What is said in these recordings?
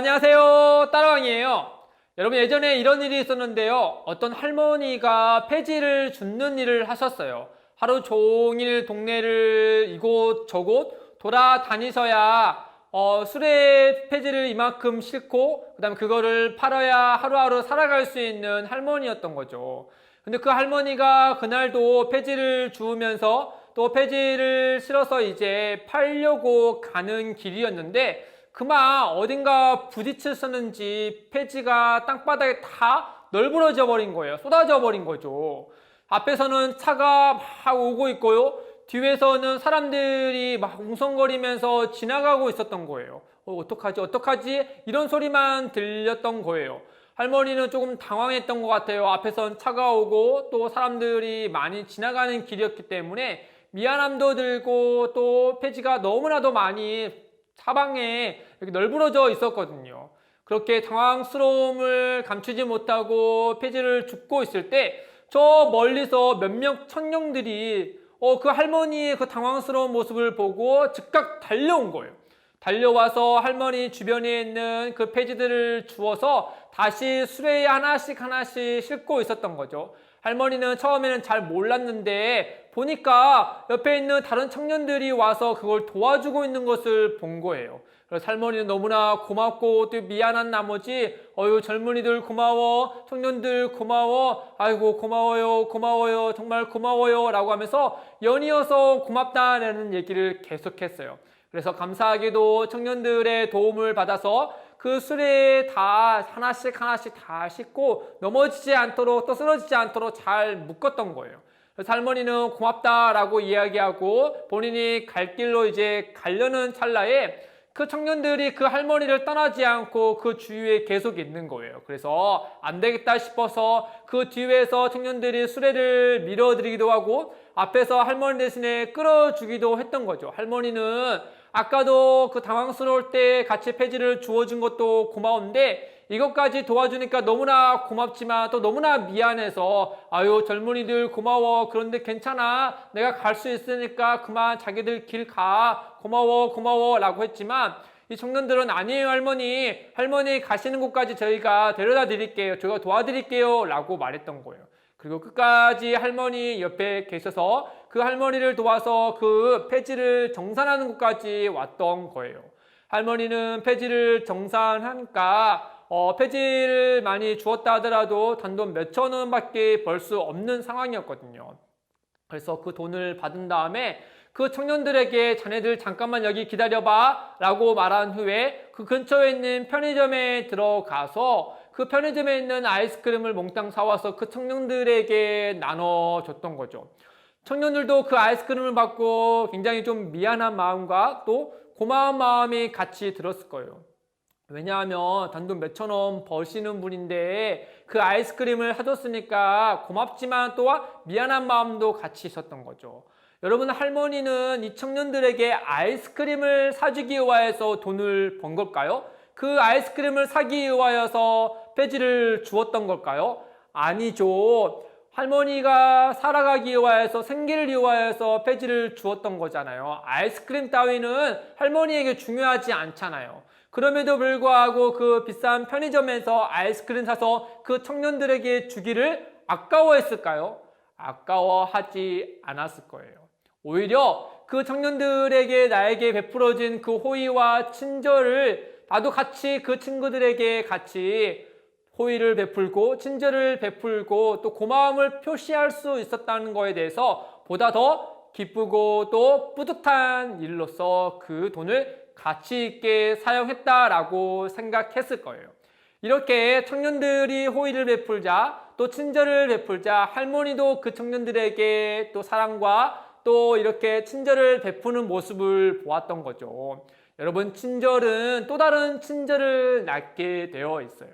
안녕하세요. 따라왕이에요. 여러분, 예전에 이런 일이 있었는데요. 어떤 할머니가 폐지를 줍는 일을 하셨어요. 하루 종일 동네를 이곳저곳 돌아다니셔야 수레 폐지를 이만큼 싣고 그다음에 그거를 팔아야 하루하루 살아갈 수 있는 할머니였던 거죠. 근데 그 할머니가 그날도 폐지를 주우면서 또 폐지를 실어서 이제 팔려고 가는 길이었는데 그만 어딘가 부딪혔었는지 폐지가 땅바닥에 다 널브러져 버린 거예요. 쏟아져 버린 거죠. 앞에서는 차가 막 오고 있고요. 뒤에서는 사람들이 막 웅성거리면서 지나가고 있었던 거예요. 어떡하지? 어떡하지? 이런 소리만 들렸던 거예요. 할머니는 조금 당황했던 것 같아요. 앞에선 차가 오고 또 사람들이 많이 지나가는 길이었기 때문에 미안함도 들고 또 폐지가 너무나도 많이 사방에 이렇게 널브러져 있었거든요. 그렇게 당황스러움을 감추지 못하고 폐지를 줍고 있을 때 저 멀리서 몇몇 청년들이 그 할머니의 그 당황스러운 모습을 보고 즉각 달려온 거예요. 달려와서 할머니 주변에 있는 그 폐지들을 주워서 다시 수레에 하나씩 싣고 있었던 거죠. 할머니는 처음에는 잘 몰랐는데 보니까 옆에 있는 다른 청년들이 와서 그걸 도와주고 있는 것을 본 거예요. 그래서 할머니는 너무나 고맙고 또 미안한 나머지 젊은이들 고마워, 청년들 고마워, 아이고 고마워요 정말 고마워요 라고 하면서 연이어서 고맙다라는 얘기를 계속했어요. 그래서 감사하게도 청년들의 도움을 받아서 그 수레에 다 하나씩 다 싣고 넘어지지 않도록 또 쓰러지지 않도록 잘 묶었던 거예요. 그래서 할머니는 고맙다라고 이야기하고 본인이 갈 길로 이제 가려는 찰나에 그 청년들이 그 할머니를 떠나지 않고 그 주위에 계속 있는 거예요. 그래서 안 되겠다 싶어서 그 뒤에서 청년들이 수레를 밀어드리기도 하고 앞에서 할머니 대신에 끌어주기도 했던 거죠. 할머니는 아까도 그 당황스러울 때 같이 폐지를 주워준 것도 고마운데 이것까지 도와주니까 너무나 고맙지만 또 너무나 미안해서 아유 젊은이들 고마워. 그런데 괜찮아. 내가 갈 수 있으니까 그만 자기들 길 가. 고마워 라고 했지만 이 청년들은 아니에요 할머니 가시는 곳까지 저희가 데려다 드릴게요. 저희가 도와드릴게요 라고 말했던 거예요. 그리고 끝까지 할머니 옆에 계셔서 그 할머니를 도와서 그 폐지를 정산하는 곳까지 왔던 거예요. 할머니는 폐지를 정산하니까 폐지를 많이 주었다 하더라도 단돈 몇천 원밖에 벌 수 없는 상황이었거든요. 그래서 그 돈을 받은 다음에 그 청년들에게 자네들 잠깐만 여기 기다려봐 라고 말한 후에 그 근처에 있는 편의점에 들어가서 그 편의점에 있는 아이스크림을 몽땅 사와서 그 청년들에게 나눠줬던 거죠. 청년들도 그 아이스크림을 받고 굉장히 좀 미안한 마음과 또 고마운 마음이 같이 들었을 거예요. 왜냐하면 단돈 몇천 원 버시는 분인데 그 아이스크림을 사줬으니까 고맙지만 또한 미안한 마음도 같이 있었던 거죠. 여러분, 할머니는 이 청년들에게 아이스크림을 사주기 위해서 돈을 번 걸까요? 그 아이스크림을 사기 위하여서 폐지를 주었던 걸까요? 아니죠. 할머니가 살아가기 위하여서 생기를 위하여서 폐지를 주었던 거잖아요. 아이스크림 따위는 할머니에게 중요하지 않잖아요. 그럼에도 불구하고 그 비싼 편의점에서 아이스크림 사서 그 청년들에게 주기를 아까워했을까요? 아까워하지 않았을 거예요. 오히려 그 청년들에게 나에게 베풀어진 그 호의와 친절을 나도 같이 그 친구들에게 같이 호의를 베풀고 친절을 베풀고 또 고마움을 표시할 수 있었다는 거에 대해서 보다 더 기쁘고 또 뿌듯한 일로서 그 돈을 가치 있게 사용했다라고 생각했을 거예요. 이렇게 청년들이 호의를 베풀자 또 친절을 베풀자 할머니도 그 청년들에게 또 사랑과 또 이렇게 친절을 베푸는 모습을 보았던 거죠. 여러분, 친절은 또 다른 친절을 낳게 되어 있어요.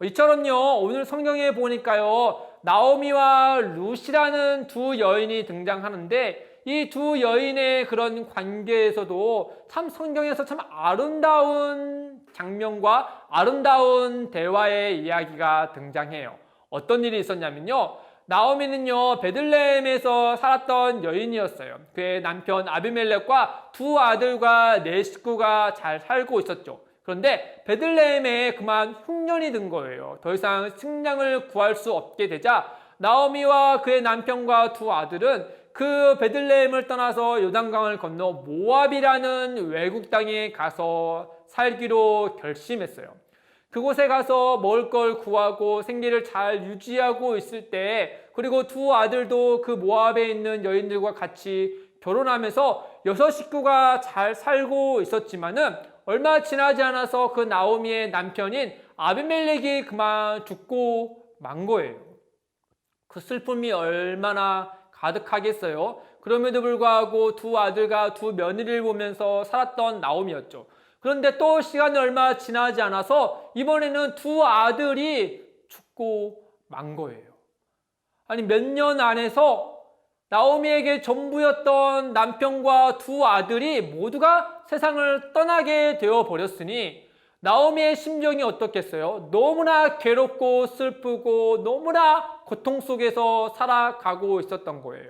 이처럼요, 오늘 성경에 보니까요, 나오미와 룻이라는 두 여인이 등장하는데 이 두 여인의 그런 관계에서도 참 성경에서 참 아름다운 장면과 아름다운 대화의 이야기가 등장해요. 어떤 일이 있었냐면요, 나오미는요 베들레헴에서 살았던 여인이었어요. 그의 남편 아비멜렉과 두 아들과 네 식구가 잘 살고 있었죠. 그런데 베들레헴에 그만 흉년이 든 거예요. 더 이상 식량을 구할 수 없게 되자 나오미와 그의 남편과 두 아들은 그 베들레헴을 떠나서 요단강을 건너 모압이라는 외국 땅에 가서 살기로 결심했어요. 그곳에 가서 먹을 걸 구하고 생계를 잘 유지하고 있을 때, 그리고 두 아들도 그 모압에 있는 여인들과 같이 결혼하면서 6식구가 잘 살고 있었지만은 얼마 지나지 않아서 그 나오미의 남편인 아비멜렉이 그만 죽고 만 거예요. 그 슬픔이 얼마나 가득하겠어요. 그럼에도 불구하고 두 아들과 두 며느리를 보면서 살았던 나오미였죠. 그런데 또 시간이 얼마 지나지 않아서 이번에는 두 아들이 죽고 만 거예요. 아니, 몇 년 안에서 나오미에게 전부였던 남편과 두 아들이 모두가 세상을 떠나게 되어 버렸으니 나오미의 심정이 어떻겠어요? 너무나 괴롭고 슬프고 너무나 고통 속에서 살아가고 있었던 거예요.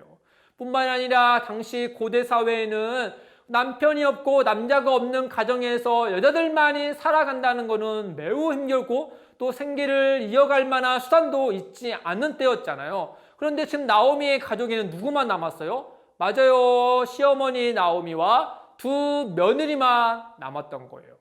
뿐만 아니라 당시 고대 사회에는 남편이 없고 남자가 없는 가정에서 여자들만이 살아간다는 것은 매우 힘들고 또 생계를 이어갈 만한 수단도 있지 않은 때였잖아요. 그런데 지금 나오미의 가족에는 누구만 남았어요? 맞아요. 시어머니 나오미와 두 며느리만 남았던 거예요.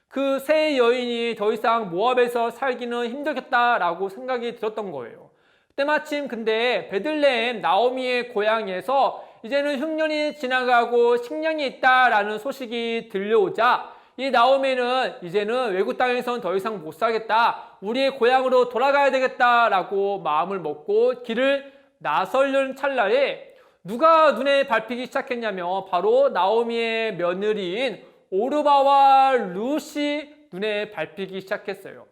그 세 여인이 더 이상 모압에서 살기는 힘들겠다라고 생각이 들었던 거예요. 때마침 근데 베들레헴 나오미의 고향에서 이제는 흉년이 지나가고 식량이 있다라는 소식이 들려오자 이 나오미는 이제는 외국 땅에선 더 이상 못 살겠다, 우리의 고향으로 돌아가야 되겠다라고 마음을 먹고 길을 나서려는 찰나에 누가 눈에 밟히기 시작했냐면 바로 나오미의 며느리인 오르바와 룻이 눈에 밟히기 시작했어요.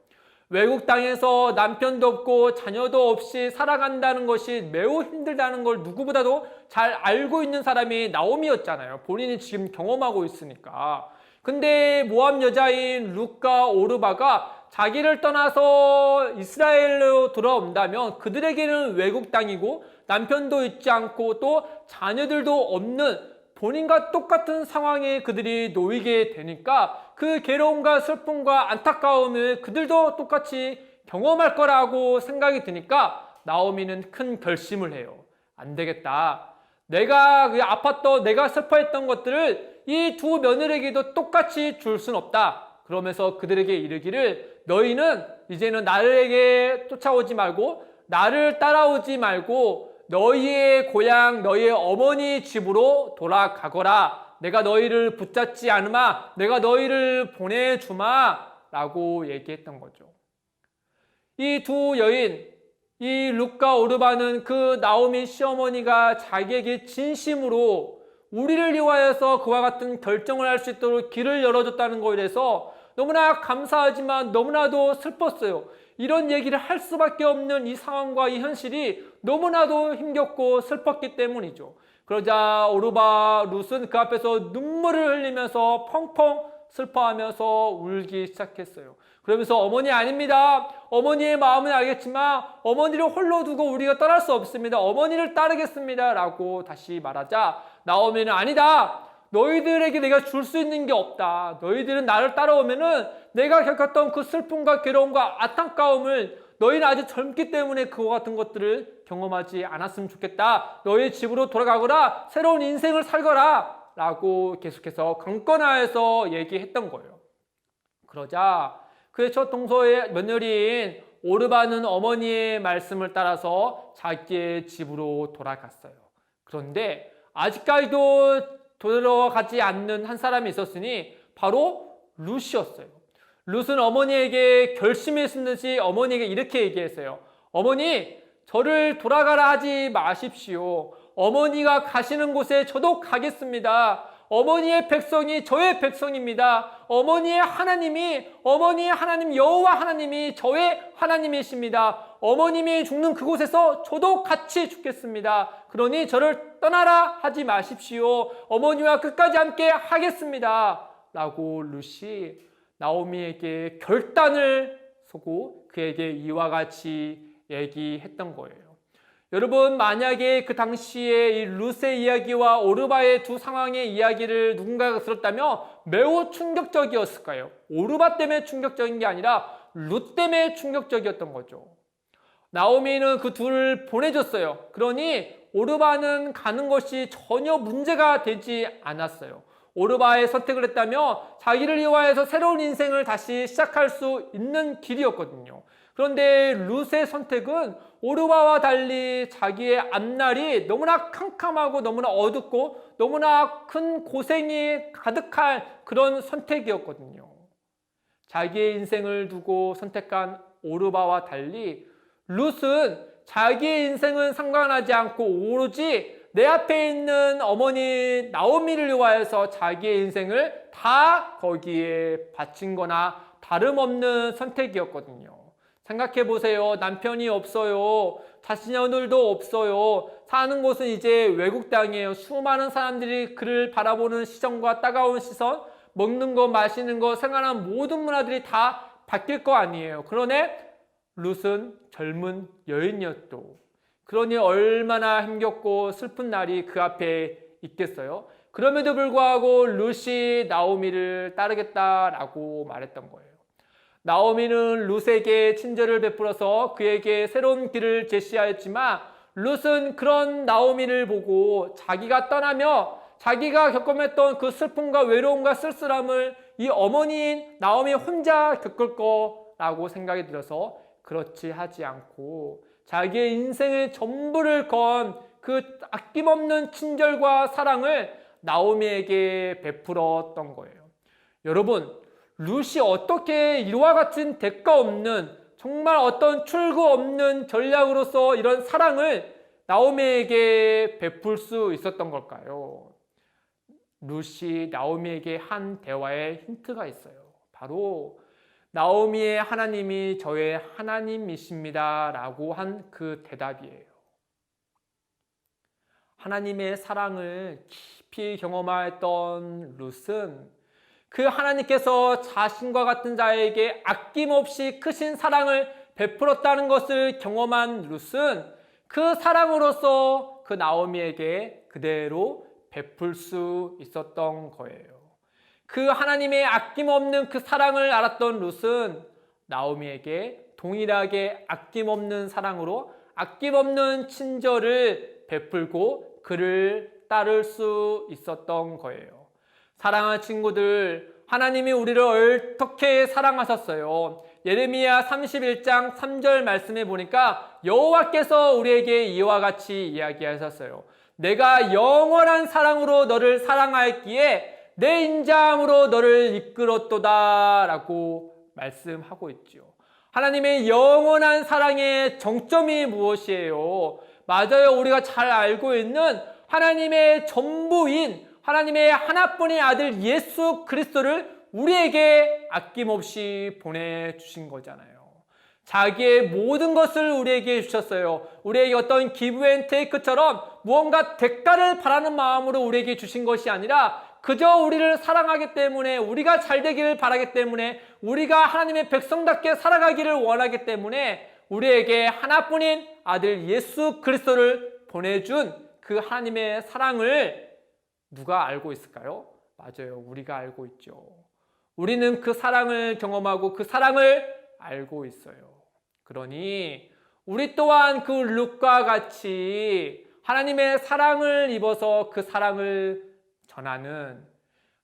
외국 땅에서 남편도 없고 자녀도 없이 살아간다는 것이 매우 힘들다는 걸 누구보다도 잘 알고 있는 사람이 나오미였잖아요. 본인이 지금 경험하고 있으니까. 근데 모압 여자인 룻과 오르바가 자기를 떠나서 이스라엘로 돌아온다면 그들에게는 외국 땅이고 남편도 있지 않고 또 자녀들도 없는 본인과 똑같은 상황에 그들이 놓이게 되니까 그 괴로움과 슬픔과 안타까움을 그들도 똑같이 경험할 거라고 생각이 드니까 나오미는 큰 결심을 해요. 안 되겠다. 내가 아팠던, 내가 슬퍼했던 것들을 이 두 며느리에게도 똑같이 줄 순 없다. 그러면서 그들에게 이르기를 너희는 이제는 나에게 쫓아오지 말고 나를 따라오지 말고 너희의 고향, 너희의 어머니 집으로 돌아가거라. 내가 너희를 붙잡지 않으마. 내가 너희를 보내주마. 라고 얘기했던 거죠. 이 두 여인, 이 룻과 오르바는 그 나오미 시어머니가 자기에게 진심으로 우리를 위하여서 그와 같은 결정을 할 수 있도록 길을 열어줬다는 것에 대해서 너무나 감사하지만 너무나도 슬펐어요. 이런 얘기를 할 수밖에 없는 이 상황과 이 현실이 너무나도 힘겹고 슬펐기 때문이죠. 그러자 오르바 룻은 그 앞에서 눈물을 흘리면서 펑펑 슬퍼하면서 울기 시작했어요. 그러면서 어머니 아닙니다. 어머니의 마음은 알겠지만 어머니를 홀로 두고 우리가 떠날 수 없습니다. 어머니를 따르겠습니다. 라고 다시 말하자 나오미는 아니다. 너희들에게 내가 줄 수 있는 게 없다. 너희들은 나를 따라오면은 내가 겪었던 그 슬픔과 괴로움과 안타까움을 너희는 아직 젊기 때문에 그와 같은 것들을 경험하지 않았으면 좋겠다. 너희 집으로 돌아가거라. 새로운 인생을 살거라. 라고 계속해서 강권하여서 얘기했던 거예요. 그러자 그의 첫 동서의 며느리인 오르바는 어머니의 말씀을 따라서 자기의 집으로 돌아갔어요. 그런데 아직까지도 돌아가지 않는 한 사람이 있었으니 바로 룻이었어요. 룻은 어머니에게 결심했은 듯이 어머니에게 이렇게 얘기했어요. 어머니, 저를 돌아가라 하지 마십시오. 어머니가 가시는 곳에 저도 가겠습니다. 어머니의 백성이 저의 백성입니다. 어머니의 하나님 여호와 하나님이 저의 하나님이십니다. 어머님이 죽는 그곳에서 저도 같이 죽겠습니다. 그러니 저를 떠나라 하지 마십시오. 어머니와 끝까지 함께 하겠습니다. 라고 룻이 나오미에게 결단을 서고 그에게 이와 같이 얘기했던 거예요. 여러분, 만약에 그 당시에 이 룻의 이야기와 오르바의 두 상황의 이야기를 누군가가 들었다면 매우 충격적이었을까요? 오르바 때문에 충격적인 게 아니라 룻 때문에 충격적이었던 거죠. 나오미는 그 둘을 보내줬어요. 그러니 오르바는 가는 것이 전혀 문제가 되지 않았어요. 오르바의 선택을 했다면 자기를 위하여서 새로운 인생을 다시 시작할 수 있는 길이었거든요. 그런데 룻의 선택은 오르바와 달리 자기의 앞날이 너무나 캄캄하고 너무나 어둡고 너무나 큰 고생이 가득한 그런 선택이었거든요. 자기의 인생을 두고 선택한 오르바와 달리 룻은 자기의 인생은 상관하지 않고 오로지 내 앞에 있는 어머니 나오미를 위하여서 자기의 인생을 다 거기에 바친 거나 다름없는 선택이었거든요. 생각해 보세요. 남편이 없어요. 자녀들도 없어요. 사는 곳은 이제 외국 땅이에요. 수많은 사람들이 그를 바라보는 시선과 따가운 시선, 먹는 거, 마시는 거, 생활하는 모든 문화들이 다 바뀔 거 아니에요. 그러네 룻은 젊은 여인이었도. 그러니 얼마나 힘겹고 슬픈 날이 그 앞에 있겠어요. 그럼에도 불구하고 룻이 나오미를 따르겠다라고 말했던 거예요. 나오미는 룻에게 친절을 베풀어서 그에게 새로운 길을 제시하였지만 룻은 그런 나오미를 보고 자기가 떠나며 자기가 겪어냈던 그 슬픔과 외로움과 쓸쓸함을 이 어머니인 나오미 혼자 겪을 거라고 생각이 들어서 그렇지 하지 않고 자기의 인생의 전부를 건 그 아낌없는 친절과 사랑을 나오미에게 베풀었던 거예요. 여러분, 룻이 어떻게 이와 같은 대가 없는 정말 어떤 출구 없는 전략으로서 이런 사랑을 나오미에게 베풀 수 있었던 걸까요? 룻이 나오미에게 한 대화에 힌트가 있어요. 바로 나오미의 하나님이 저의 하나님이십니다 라고 한 그 대답이에요. 하나님의 사랑을 깊이 경험하였던 룻은 그 하나님께서 자신과 같은 자에게 아낌없이 크신 사랑을 베풀었다는 것을 경험한 룻은 그 사랑으로서 그 나오미에게 그대로 베풀 수 있었던 거예요. 그 하나님의 아낌없는 그 사랑을 알았던 룻은 나오미에게 동일하게 아낌없는 사랑으로 아낌없는 친절을 베풀고 그를 따를 수 있었던 거예요. 사랑하는 친구들, 하나님이 우리를 어떻게 사랑하셨어요? 예레미야 31장 3절 말씀에 보니까 여호와께서 우리에게 이와 같이 이야기하셨어요. 내가 영원한 사랑으로 너를 사랑하였기에 내 인자함으로 너를 이끌었도다 라고 말씀하고 있죠. 하나님의 영원한 사랑의 정점이 무엇이에요? 맞아요. 우리가 잘 알고 있는 하나님의 전부인 하나님의 하나뿐인 아들 예수 그리스도를 우리에게 아낌없이 보내주신 거잖아요. 자기의 모든 것을 우리에게 주셨어요. 우리에게 어떤 기브 앤 테이크처럼 무언가 대가를 바라는 마음으로 우리에게 주신 것이 아니라 그저 우리를 사랑하기 때문에, 우리가 잘 되기를 바라기 때문에, 우리가 하나님의 백성답게 살아가기를 원하기 때문에 우리에게 하나뿐인 아들 예수 그리스도를 보내준 그 하나님의 사랑을 누가 알고 있을까요? 맞아요. 우리가 알고 있죠. 우리는 그 사랑을 경험하고 그 사랑을 알고 있어요. 그러니 우리 또한 그 룻과 같이 하나님의 사랑을 입어서 그 사랑을 전하는,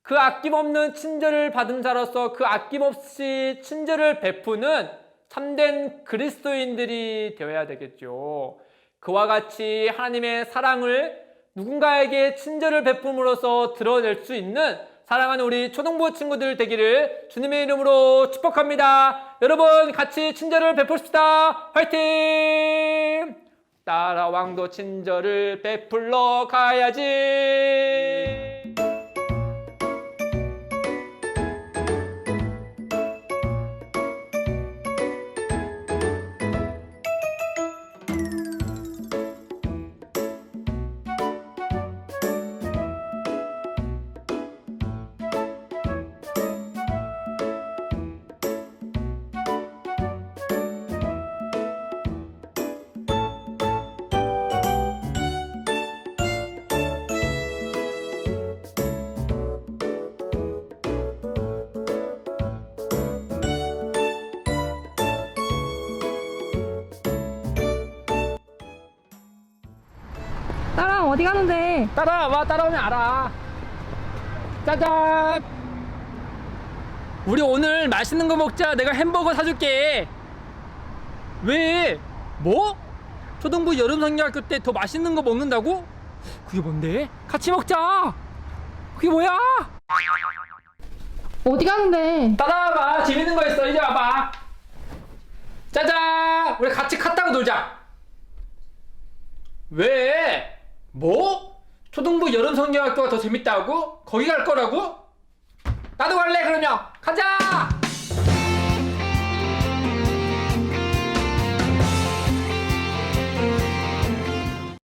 그 아낌없는 친절을 받은 자로서 그 아낌없이 친절을 베푸는 참된 그리스도인들이 되어야 되겠죠. 그와 같이 하나님의 사랑을 누군가에게 친절을 베품으로써 드러낼 수 있는 사랑하는 우리 초등부 친구들 되기를 주님의 이름으로 축복합니다. 여러분 같이 친절을 베풉시다. 화이팅! 따라 왕도 친절을 베풀러 가야지. 따라와, 어디 가는데? 따라와봐. 따라오면 알아. 짜잔. 우리 오늘 맛있는 거 먹자. 내가 햄버거 사줄게. 왜? 뭐? 초등부 여름성경학교 때 더 맛있는 거 먹는다고? 그게 뭔데? 같이 먹자. 그게 뭐야? 어디 가는데? 따라와봐. 재밌는 거 있어. 이제 와봐. 짜잔. 우리 같이 카 타고 놀자. 왜? 뭐? 초등부 여름성경학교가 더 재밌다고? 거기 갈 거라고? 나도 갈래 그러면. 가자.